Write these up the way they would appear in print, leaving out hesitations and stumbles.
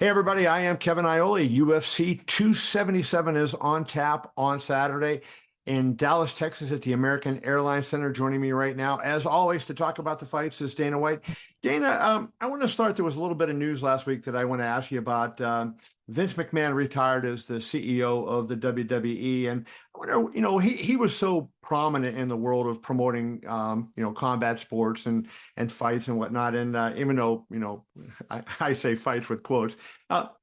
Hey, everybody, I am Kevin Iole. UFC 277 is on tap on Saturday in Dallas, Texas at the American Airlines Center. Joining me right now, as always, to talk about the fights is Dana White. Dana, I want to start. There was a little bit of news last week that I want to ask you about. Vince McMahon retired as the CEO of the WWE, and I wonder, he was so prominent in the world of promoting, combat sports and fights and whatnot. And even though, I say fights with quotes,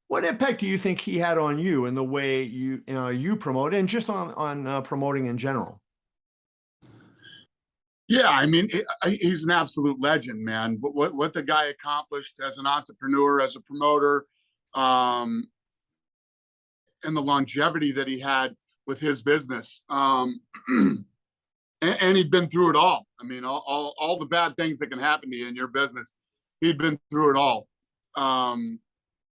what impact do you think he had on you in the way you promote and just on promoting in general? Yeah, I mean, he's an absolute legend, man. What the guy accomplished as an entrepreneur, as a promoter, um, and the longevity that he had with his business, and he'd been through it all. I mean, all the bad things that can happen to you in your business, he'd been through it all.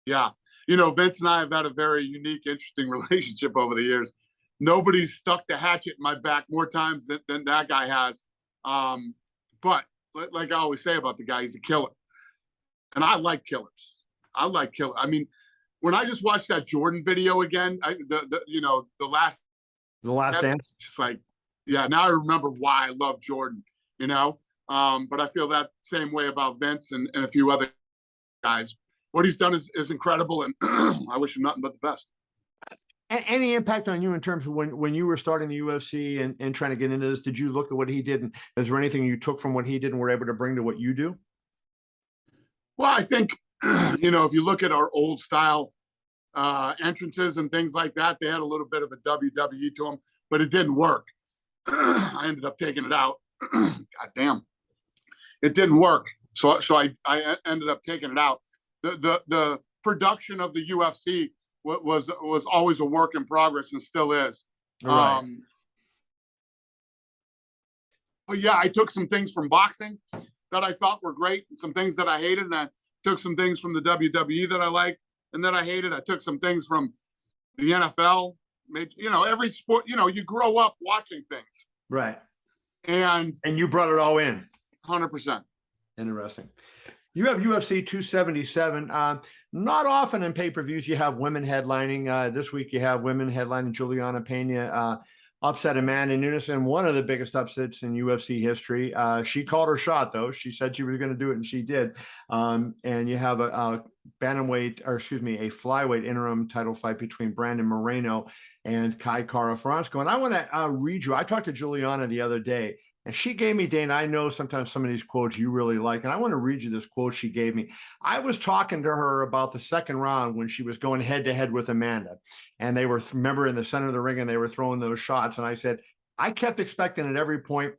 Yeah, Vince and I have had a very unique, interesting relationship over the years. Nobody's stuck the hatchet in my back more times than that guy has. But like I always say about the guy, he's a killer. And I like killers. I like killer. I mean, when I just watched that Jordan video again, the last The Last Dance. just like, yeah, now I remember why I love Jordan, you know. But I feel that same way about Vince and a few other guys. What he's done is incredible, and I wish him nothing but the best. Any impact on you in terms of when you were starting the UFC and trying to get into this? Did you look at what he did, and is there anything you took from what he did and were able to bring to what you do? Well, I think if you look at our old style entrances and things like that, they had a little bit of a WWE to them, but it didn't work. I ended up taking it out. God damn, it didn't work. So I ended up taking it out. The production of the UFC was always a work in progress and still is. Right. But yeah, I took some things from boxing that I thought were great, and some things that I hated, and I took some things from the WWE that I liked and that I hated. I took some things from the NFL. Every sport. You grow up watching things, Right. and And you brought it all in. 100%. Interesting. You have UFC 277. Not often in pay-per-views you have women headlining. This week you have women headlining. Julianna Peña upset Amanda Nunes in one of the biggest upsets in UFC history. She called her shot, though. She said she was going to do it, and she did. And you have a bantamweight, or excuse me, a flyweight interim title fight between Brandon Moreno and Kai Kara Francisco. And I want to read you. I talked to Julianna the other day, and she gave me, Dana, I know sometimes some of these quotes you really like, and I want to read you this quote she gave me. I was talking to her about the second round when she was going head to head with Amanda, and they were, remember, in the center of the ring, and they were throwing those shots. And I said, I kept expecting at every point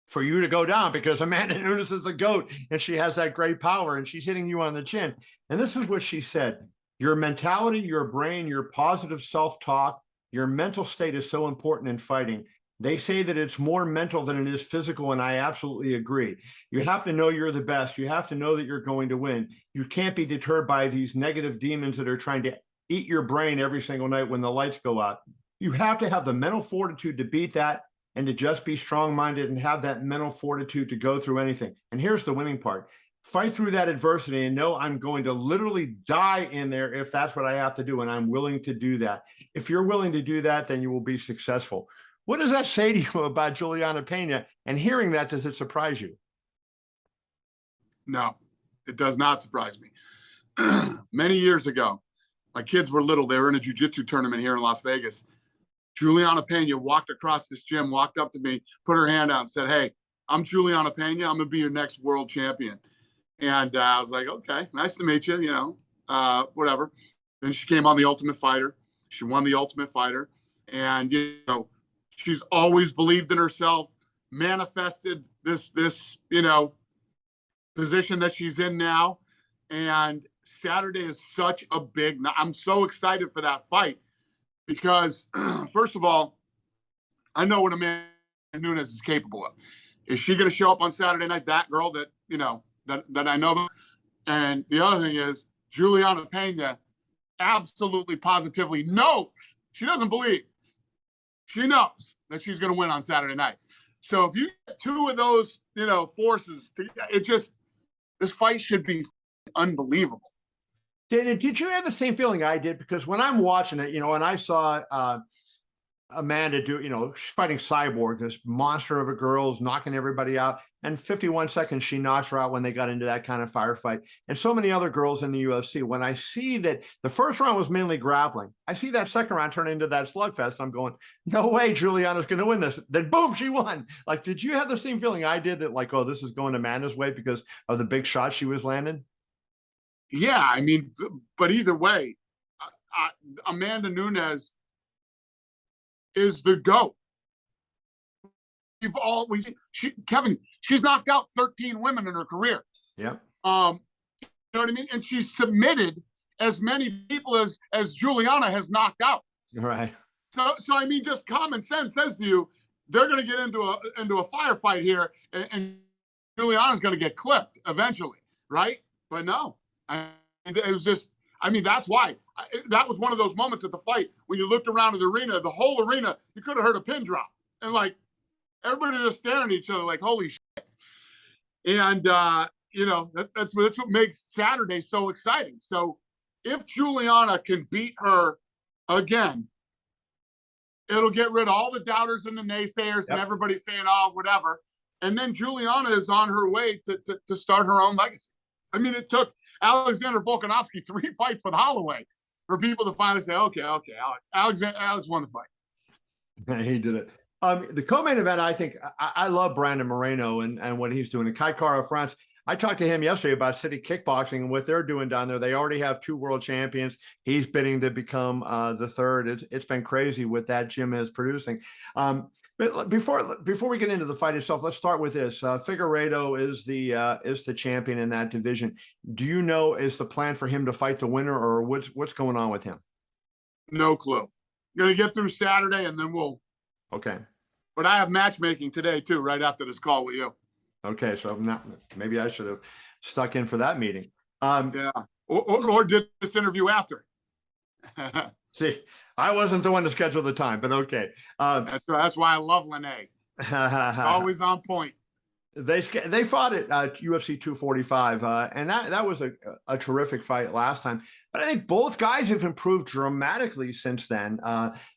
for you to go down because Amanda Nunes is the GOAT, and she has that great power, and she's hitting you on the chin. And this is what she said: your mentality, your brain, your positive self-talk, your mental state is so important in fighting. They say that it's more mental than it is physical, and I absolutely agree. You have to know you're the best. You have to know that you're going to win. You can't be deterred by these negative demons that are trying to eat your brain every single night when the lights go out. You have to have the mental fortitude to beat that and to just be strong-minded and have that mental fortitude to go through anything. And here's the winning part: fight through that adversity and know I'm going to literally die in there if that's what I have to do, and I'm willing to do that. If you're willing to do that, then you will be successful. What does that say to you about Julianna Peña? And hearing that, does it surprise you? No, it does not surprise me. Many years ago, my kids were little. They were in a jiu-jitsu tournament here in Las Vegas. Julianna Peña walked across this gym, walked up to me, put her hand out and said, "Hey, I'm Julianna Peña. I'm going to be your next world champion." And I was like, "Okay, nice to meet you, whatever." Then she came on The Ultimate Fighter. She won The Ultimate Fighter. And, she's always believed in herself, manifested this position that she's in now. And Saturday is such a I'm so excited for that fight because, first of all, I know what Amanda Nunes is capable of. Is she going to show up on Saturday night? That girl that, that I know. And the other thing is Julianna Peña absolutely positively knows. She doesn't believe. She knows that she's going to win on Saturday night. So if you get two of those, forces, this fight should be unbelievable. Did you have the same feeling I did? Because when I'm watching it, and I saw Amanda do, she's fighting Cyborg, this monster of a girl's knocking everybody out. And 51 seconds, she knocks her out when they got into that kind of firefight. And so many other girls in the UFC. When I see that the first round was mainly grappling, I see that second round turn into that slugfest. I'm going, no way, Julianna's going to win this. Then boom, she won. Like, did you have the same feeling I did that, like, oh, this is going Amanda's way because of the big shot she was landing? Yeah, I mean, but either way, Amanda Nunes is the GOAT. Kevin, she's knocked out 13 women in her career. Yeah. You know what I mean? And she's submitted as many people as Julianna has knocked out. Right. So I mean, just common sense says to you, they're going to get into a firefight here, and Julianna's going to get clipped eventually, right? But no, it was just. I mean, that's why. That was one of those moments at the fight when you looked around the arena, the whole arena, you could have heard a pin drop. And, like, everybody just staring at each other like, holy shit. And, that's what makes Saturday so exciting. So if Julianna can beat her again, it'll get rid of all the doubters and the naysayers and everybody saying, oh, whatever. And then Julianna is on her way to start her own legacy. I mean, it took Alexander Volkanovski 3 fights with Holloway for people to finally say, okay, Alex won the fight. He did it. The co-main event, I think, I love Brandon Moreno and what he's doing. And Kai Kara France, I talked to him yesterday about City Kickboxing and what they're doing down there. They already have 2 world champions. He's bidding to become the third. It's been crazy what that gym is producing. But before we get into the fight itself, let's start with this. Figueiredo is the champion in that division. Do you know, is the plan for him to fight the winner, or what's going on with him? No clue. Going to get through Saturday and then we'll. Okay. But I have matchmaking today too, right after this call with you. Okay, so maybe I should have stuck in for that meeting. Yeah, or did this interview after. See, I wasn't the one to schedule the time, but okay. That's why I love Lene. Always on point. They fought at UFC 245, and that was a terrific fight last time. But I think both guys have improved dramatically since then.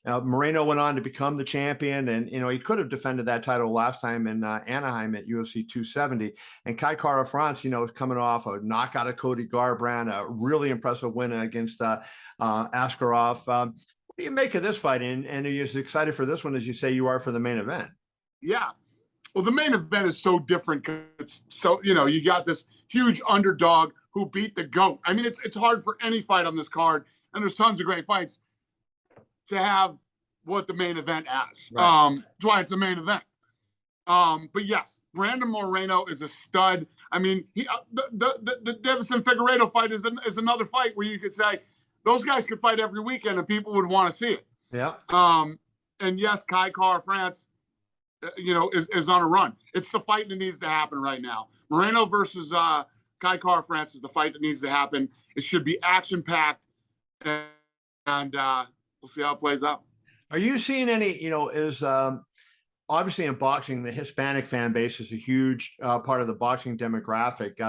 Moreno went on to become the champion, and he could have defended that title last time in Anaheim at UFC 270. And Kai Kara France, coming off a knockout of Cody Garbrandt, a really impressive win against Askarov. What do you make of this fight? And are you as excited for this one as you say you are for the main event? Yeah. Well, the main event is so different. So, you got this huge underdog who beat the GOAT. I mean, it's hard for any fight on this card, and there's tons of great fights, to have what the main event has. Right. That's why it's a main event. But yes, Brandon Moreno is a stud. I mean, the Davison Figueiredo fight is another fight where you could say those guys could fight every weekend and people would want to see it. Yeah. And yes, Kai Kara France, is on a run. It's the fight that needs to happen right now. Moreno versus Kai Kara France is the fight that needs to happen. It should be action-packed, and we'll see how it plays out. Are you seeing any, obviously in boxing, the Hispanic fan base is a huge part of the boxing demographic.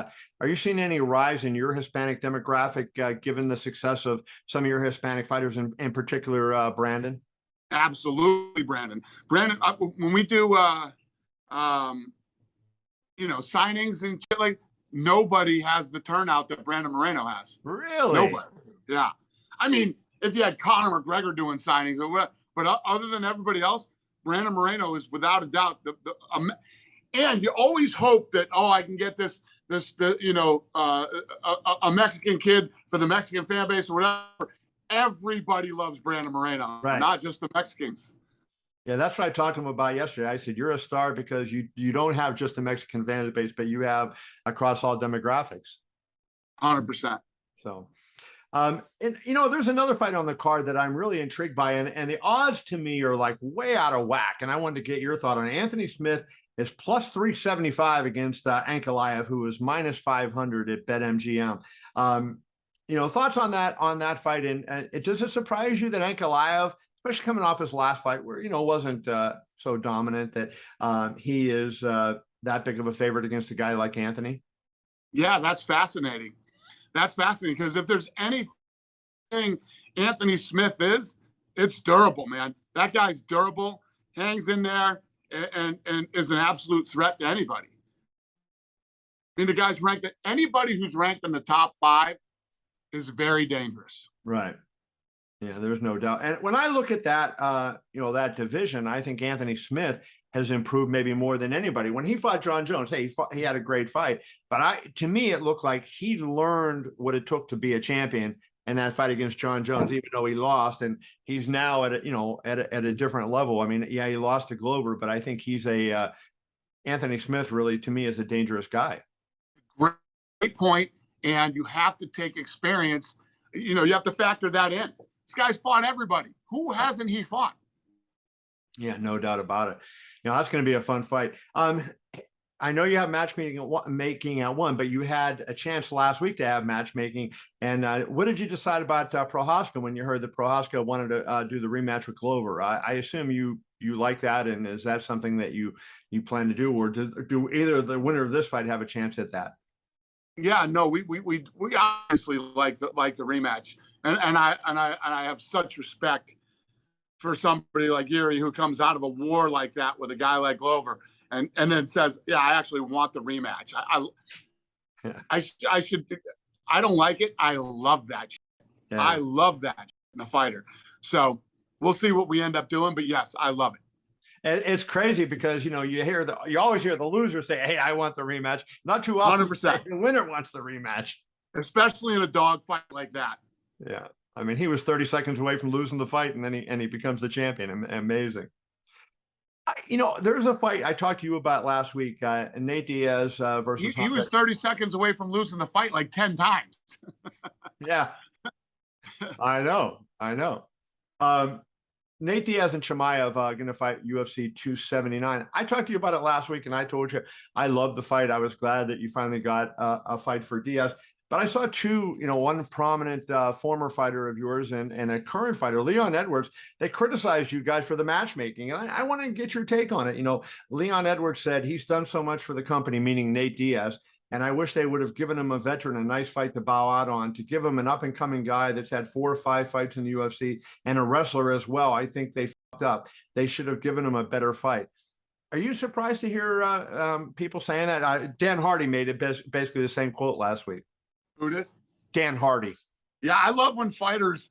Are you seeing any rise in your Hispanic demographic, given the success of some of your Hispanic fighters, in particular, Brandon? Absolutely, Brandon. When we do, signings and shit, like, nobody has the turnout that Brandon Moreno has. Really? Nobody. Yeah. I mean, if you had Conor McGregor doing signings or whatever, but other than everybody else, Brandon Moreno is without a doubt and you always hope that, I can get a Mexican kid for the Mexican fan base or whatever. Everybody loves Brandon Moreno, right? Not just the Mexicans. Yeah, that's what I talked to him about yesterday. I said, you're a star because you don't have just the Mexican fan base, but you have across all demographics. 100%. So, and there's another fight on the card that I'm really intrigued by, and the odds to me are like way out of whack. And I wanted to get your thought on it. Anthony Smith is plus 375 against Ankalaev, who is minus 500 at BetMGM. Thoughts on that fight, and does it surprise you that Ankalaev, especially coming off his last fight where, wasn't so dominant, that he is that big of a favorite against a guy like Anthony? Yeah, that's fascinating. That's fascinating because if there's anything Anthony Smith is, it's durable, man. That guy's durable, hangs in there, and is an absolute threat to anybody. I mean, the guy's ranked at anybody who's ranked in the top 5 is very dangerous. Right. Yeah, there's no doubt. And when I look at that, that division, I think Anthony Smith has improved maybe more than anybody. When he fought John Jones, hey, he had a great fight, but to me, it looked like he learned what it took to be a champion in that fight against John Jones, even though he lost, and he's now at a different level. I mean, yeah, he lost to Glover, but I think he's Anthony Smith really, to me, is a dangerous guy. Great point. And you have to take experience. You have to factor that in. This guy's fought everybody. Who hasn't he fought? Yeah, no doubt about it. That's going to be a fun fight. I know you have matchmaking at 1, but you had a chance last week to have matchmaking. And what did you decide about Prohaska when you heard that Prohaska wanted to do the rematch with Glover? I assume you like that, and is that something that you plan to do, or do either the winner of this fight have a chance at that? Yeah, no, we obviously like the rematch, and I have such respect for somebody like Yuri who comes out of a war like that with a guy like Glover, and then says, "Yeah, I actually want the rematch." I should. I don't like it. I love that. Yeah. I love that in a fighter. So we'll see what we end up doing, but yes, I love it. It's crazy because you always hear the loser say, "Hey, I want the rematch." Not too often. 100%. The winner wants the rematch, especially in a dog fight like that. Yeah, I mean, he was 30 seconds away from losing the fight, and then he becomes the champion. Amazing. There's a fight I talked to you about last week, Nate Diaz versus. He was 30 seconds away from losing the fight like 10 times. Yeah, I know. Nate Diaz and Chimaev going to fight UFC 279. I talked to you about it last week, and I told you I love the fight. I was glad that you finally got a fight for Diaz. But I saw two, one prominent former fighter of yours and a current fighter, Leon Edwards. They criticized you guys for the matchmaking, and I want to get your take on it. Leon Edwards said he's done so much for the company, meaning Nate Diaz, and I wish they would have given him a veteran a nice fight to bow out on, to give him an up-and-coming guy that's had 4 or 5 fights in the UFC and a wrestler as well. I think they fucked up. They should have given him a better fight. Are you surprised to hear people saying that? Dan Hardy made it basically the same quote last week. Who did? Dan Hardy. Yeah, I love when fighters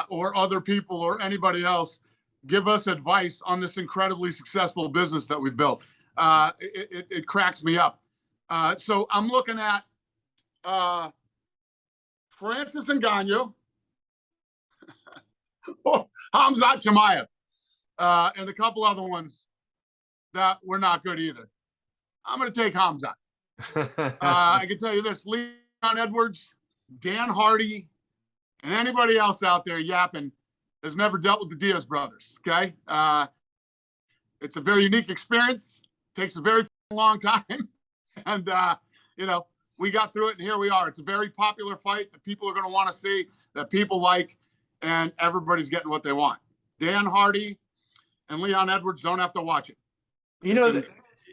or other people or anybody else give us advice on this incredibly successful business that we've built. It cracks me up. So I'm looking at Francis Ngannou, Khamzat Chimaev, and a couple other ones that were not good either. I'm going to take Khamzat. I can tell you this, Leon Edwards, Dan Hardy, and anybody else out there yapping has never dealt with the Diaz brothers, okay? It's a very unique experience. Takes a very long time. And, we got through it, and here we are. It's a very popular fight that people are going to want to see, that people like, and everybody's getting what they want. Dan Hardy and Leon Edwards don't have to watch it.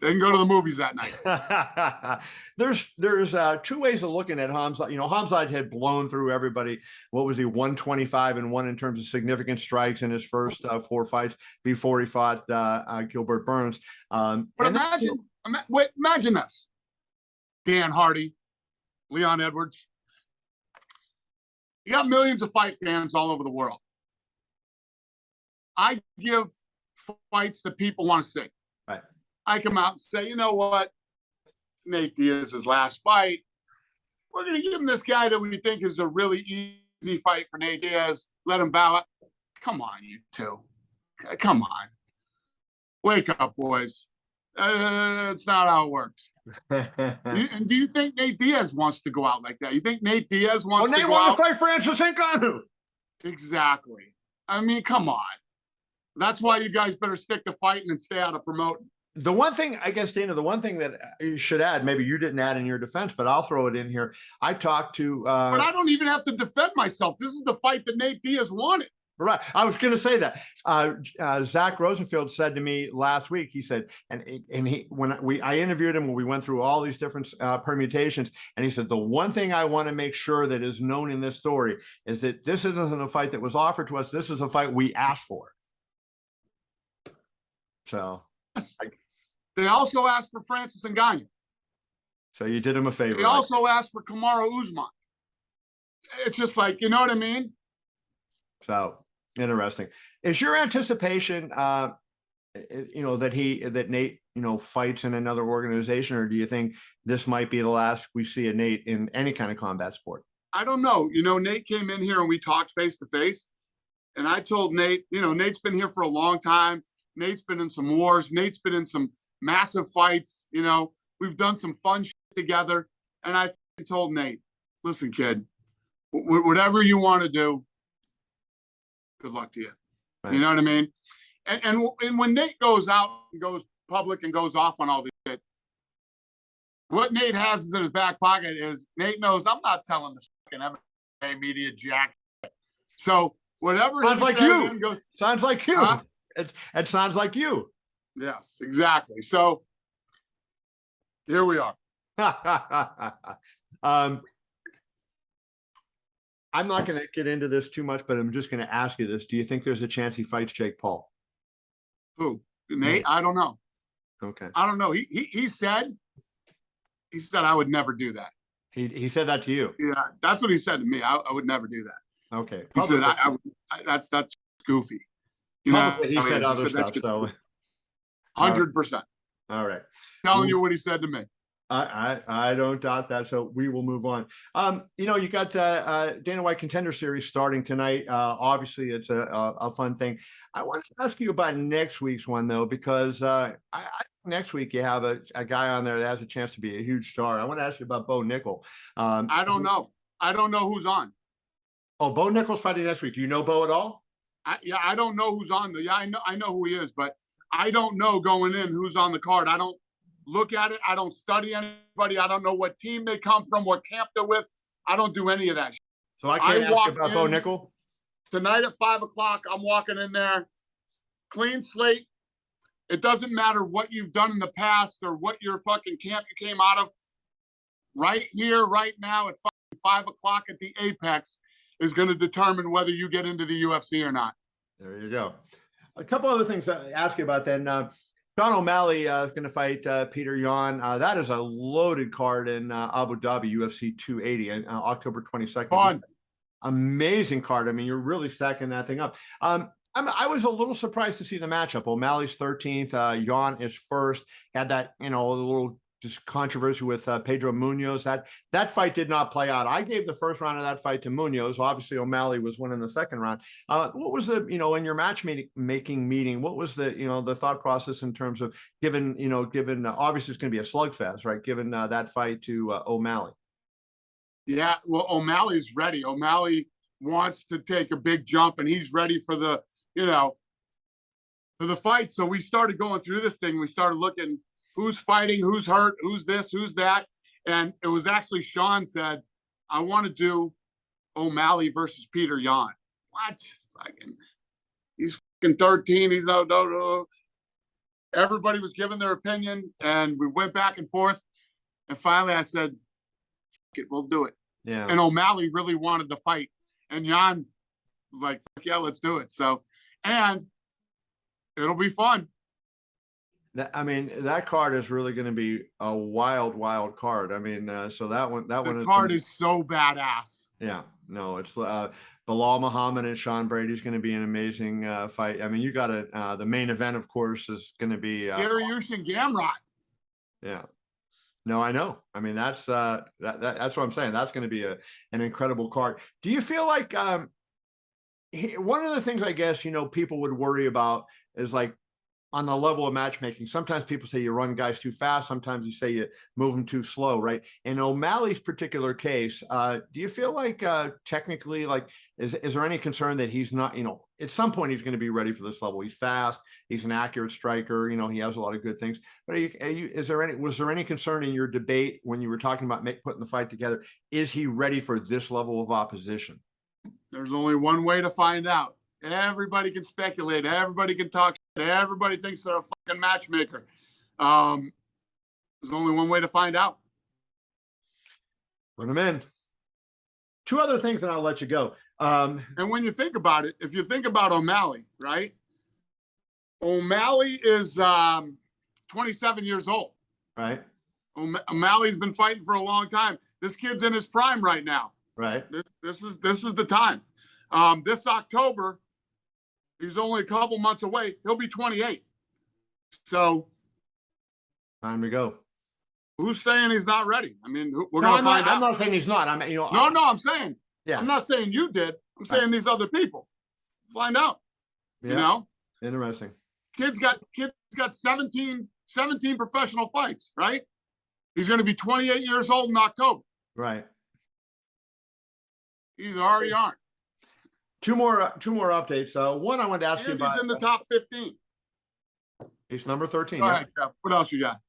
They can go to the movies that night. There's 2 ways of looking at Khamzat. Khamzat had blown through everybody. What was he, 125-1 in terms of significant strikes in his first 4 fights before he fought Gilbert Burns. But imagine this. Dan Hardy, Leon Edwards. You got millions of fight fans all over the world. I give fights that people want to see. Right. I come out and say, you know what? Nate Diaz's last fight. We're going to give him this guy that we think is a really easy fight for Nate Diaz. Let him bow out. Come on, you two. Come on. Wake up, boys. That's not how it works. And do you think Nate Diaz wants to go out like that? You think Nate Diaz wants to go out? Nate wanted to fight Francis Ngannou. Exactly. I mean, come on. That's why you guys better stick to fighting and stay out of promoting. The one thing, I guess, Dana, the one thing that you should add, maybe you didn't add in your defense, but I'll throw it in here. I talked to... but I don't even have to defend myself. This is the fight that Nate Diaz wanted. Right. I was going to say that. Zach Rosenfield said to me last week, he said, and I interviewed him when we went through all these different permutations, and he said, the one thing I want to make sure that is known in this story is that this isn't a fight that was offered to us. This is a fight we asked for. So they also asked for Francis Ngannou. So you did him a favor. They also asked for Kamaru Usman. It's just like, you know what I mean? So interesting. Is your anticipation, that Nate, fights in another organization, or do you think this might be the last we see of Nate in any kind of combat sport? I don't know. Nate came in here and we talked face to face, and I told Nate, Nate's been here for a long time. Nate's been in some wars. Nate's been in some massive fights. We've done some fun shit together. And I told Nate, listen, kid, whatever you want to do, good luck to you. Right. You know what I mean? And when Nate goes out and goes public and goes off on all this shit, what Nate has in his back pocket is Nate knows I'm not telling the fucking MMA media jack. So whatever sounds like you. Sounds like you. Huh? It sounds like you. Yes, exactly. So here we are. I'm not going to get into this too much, but I'm just going to ask you this. Do you think there's a chance he fights Jake Paul? Who? Nate? I don't know. Okay. I don't know. He said I would never do that. He said that to you? Yeah, that's what he said to me. I would never do that. Okay. He said that's goofy. He said other stuff. So 100%. All right. Telling you what he said to me. I don't doubt that. So we will move on. You got Dana White Contender Series starting tonight. Obviously, it's a fun thing. I want to ask you about next week's one, though, because I next week you have a guy on there that has a chance to be a huge star. I want to ask you about Bo Nickel. I don't know. I don't know who's on. Oh, Bo Nickel's fighting next week. Do you know Bo at all? I don't know who's on. I know who he is, but I don't know going in who's on the card. I don't look at it. I don't study anybody. I don't know what team they come from, what camp they're with. I don't do any of that. So I can't ask you about Bo Nickel? Tonight at 5 o'clock, I'm walking in there, clean slate. It doesn't matter what you've done in the past or what your fucking camp you came out of. Right here, right now at 5 o'clock at the Apex is going to determine whether you get into the UFC or not. There you go. A couple other things to ask you about then. Sean O'Malley is going to fight Peter Yan. That is a loaded card in Abu Dhabi, UFC 280, October 22nd. Fun. Amazing card. I mean, you're really stacking that thing up. I was a little surprised to see the matchup. O'Malley's 13th. Yan is first. Had that, a little just controversy with Pedro Munoz. That fight did not play out. I gave the first round of that fight to Munoz. Obviously, O'Malley was winning the second round. What was the, in your matchmaking meeting, what was the, the thought process in terms of given obviously it's going to be a slugfest, right? Given that fight to O'Malley. Yeah, well, O'Malley's ready. O'Malley wants to take a big jump, and he's ready for the, for the fight. So we started going through this thing. We started looking who's fighting, who's hurt, who's this, who's that. And it was actually Sean said, I want to do O'Malley versus Peter Yan. What? He's fucking 13. He's no. Everybody was giving their opinion, and we went back and forth. And finally I said, fuck it, we'll do it. Yeah. And O'Malley really wanted the fight. And Yan was like, fuck yeah, let's do it. So, and it'll be fun. That card is really going to be a wild card. So that one card is so badass. Yeah, no, it's Bilal Muhammad and Sean Brady's going to be an amazing fight. You got the main event, of course, is going to be Dariush and Gamrot. Yeah, no, I know. That's that's what I'm saying. That's going to be an incredible card. Do you feel like one of the things I guess people would worry about is like, on the level of matchmaking, sometimes people say you run guys too fast. Sometimes you say you move them too slow, right? In O'Malley's particular case, do you feel like technically, like, is there any concern that he's not, at some point he's going to be ready for this level? He's fast. He's an accurate striker. He has a lot of good things. But was there any concern in your debate when you were talking about putting the fight together? Is he ready for this level of opposition? There's only one way to find out. Everybody can speculate. Everybody can talk. Everybody thinks they're a fucking matchmaker. There's only one way to find out. Put them in. Two other things, and I'll let you go. And when you think about it, if you think about O'Malley, right? O'Malley is 27 years old. Right. O'Malley's been fighting for a long time. This kid's in his prime right now. Right. This is the time. This October, he's only a couple months away. He'll be 28. So time to go. Who's saying he's not ready? I mean, we're going to find out. I'm not saying he's not. I mean, No, I'm saying. Yeah. I'm not saying you did. I'm saying these other people. Find out. Yeah. You know? Interesting. Kid's got 17 professional fights, right? He's going to be 28 years old in October. Right. Either are or you aren't. Two more updates. One, I wanted to ask you about. He's in the top 15. He's number 13. All right, Jeff. What else you got?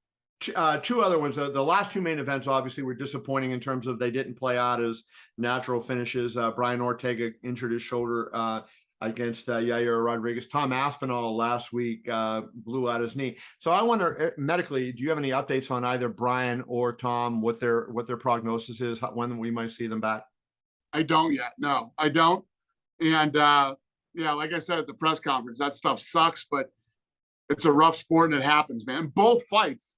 Two other ones. The last two main events obviously were disappointing in terms of they didn't play out as natural finishes. Brian Ortega injured his shoulder against Yair Rodriguez. Tom Aspinall last week blew out his knee. So I wonder, medically, do you have any updates on either Brian or Tom, what their prognosis is, when we might see them back? I don't yet. No, I don't. And yeah, like I said at the press conference, that stuff sucks, but it's a rough sport and it happens, man. Both fights,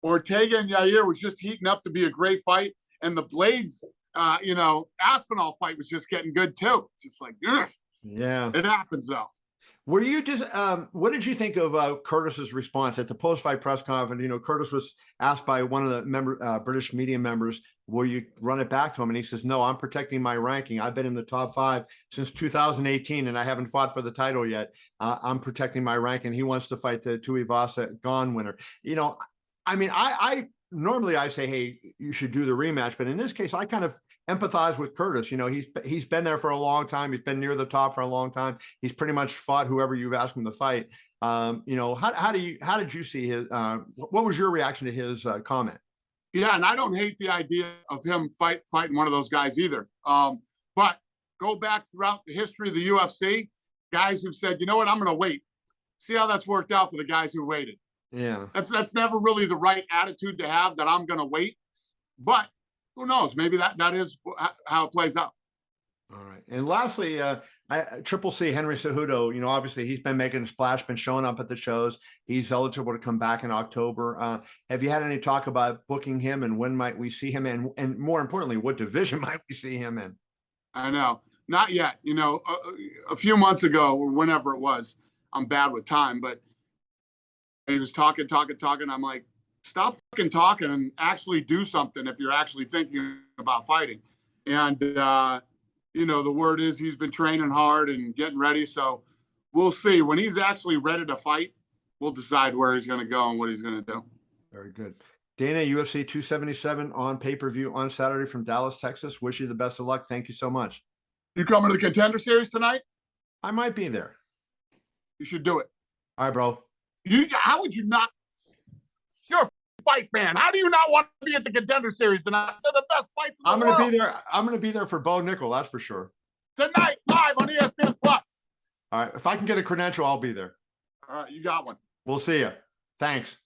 Ortega and Yair was just heating up to be a great fight. And the Blades, Aspinall fight was just getting good too. It's just like, ugh. Yeah, it happens though. Were you just, what did you think of Curtis's response at the post-fight press conference? Curtis was asked by one of the British media members, will you run it back to him? And he says, no, I'm protecting my ranking. I've been in the top 5 since 2018, and I haven't fought for the title yet. I'm protecting my ranking. He wants to fight the Tuivasa Gane winner. I mean, I normally I say, hey, you should do the rematch. But in this case, I kind of empathize with Curtis. He's been there for a long time. He's been near the top for a long time. He's pretty much fought whoever you've asked him to fight. How did you see his? What was your reaction to his comment? Yeah, and I don't hate the idea of him fighting one of those guys either. But go back throughout the history of the UFC, guys who've said, you know what, I'm going to wait. See how that's worked out for the guys who waited. Yeah, that's never really the right attitude to have, that I'm going to wait. But who knows? Maybe that is how it plays out. All right. And lastly, Triple C, Henry Cejudo, obviously he's been making a splash, been showing up at the shows. He's eligible to come back in October. Have you had any talk about booking him, and when might we see him in? And more importantly, what division might we see him in? I know. Not yet. A few months ago, or whenever it was, I'm bad with time, but he was talking. I'm like, stop fucking talking and actually do something if you're actually thinking about fighting. And, the word is he's been training hard and getting ready. So we'll see. When he's actually ready to fight, we'll decide where he's going to go and what he's going to do. Very good. Dana, UFC 277 on pay-per-view on Saturday from Dallas, Texas. Wish you the best of luck. Thank you so much. You coming to the Contender Series tonight? I might be there. You should do it. All right, bro. How would you not? You're a fight fan. How do you not want to be at the Contender Series tonight? They're the best fights in the world. I'm going to be there for Bo Nickel, that's for sure. Tonight, live on ESPN Plus. All right. If I can get a credential, I'll be there. All right, you got one. We'll see you. Thanks.